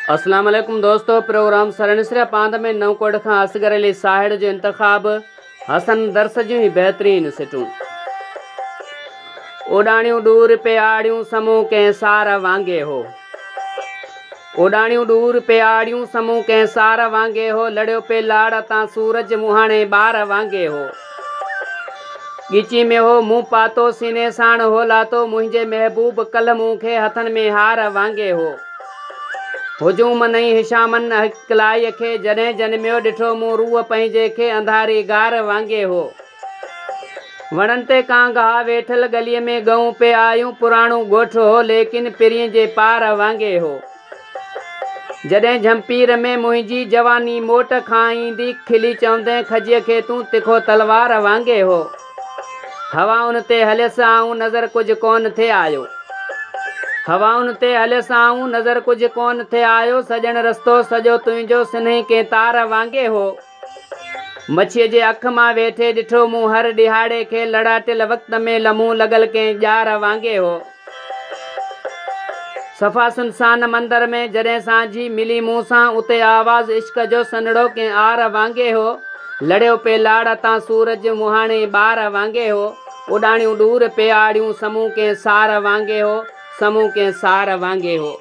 अस्सलाम वालेकुम दोस्तों, प्रोग्राम सरणसिरा पांध में नवकोट खां असगर अली साहिड़ जो इंतखाब हसन दर्स जूं ही बेहतरीन सिटूं। उडाणियूं दूर पे आड़ियूं समूह कंहिं सार वांगे हो। उडाणियूं दूर पे आड़ियूं समूह कंहिं सार वांगे हो। लड़ियो पे लाड़ तां सूरज मुहाणे ॿार वांगे हो। ॻिची में हो मुंहुं पातो सीने साण हो लातो। मुंहिंजे महबूब कल मूंखे हथनि में हार वांगे हो। हुजूम नई हिशामन हिकलाई खे जॾहिं जनमियो ॾिठो मूं रूह पंहिंजे खे अंधारी गार वांगे हो। वणनि ते कां गाह वेठल गलीअ में गऊं पे आयूं पुराणो ॻोठ हो लेकिन पिरीअ जे पार वांगे हो। जॾहिं झंपीर में मुंहिंजी जवानी मोट खां ईंदी खिली चवंदे खजीअ खे तूं तिखो तलवार वांगे हो। हवाउनि ते हलियसि आऊं नज़र कुझु कोन थे आयो। हवाउनि ते हलियसि आऊं नज़र कुझु कोन थे आयो। सॼण रस्तो सॼो तुंहिंजो सिन्ही के तार वांगे हो। मच्छीअ जे अख मां वेठे ॾिठो मूं हर ॾिहाड़े खे लड़ाटियल वक़्त में लम्हूं लॻल कंहिं ॼार वांगे हो। सफ़ा सुनसान मंदर में जॾहिं सांझी मिली मूं सां उते आवाज़ इश्क जो सनड़ो कंहिं आर वांगे हो। लड़ियो पे लाड़ तां सूरज मुहाणे ॿार वांगे हो। उडाणियूं दूर पे आड़ियूं समूह कंहिं सार वांगे हो। समूह कंहिं सार वांगे हो।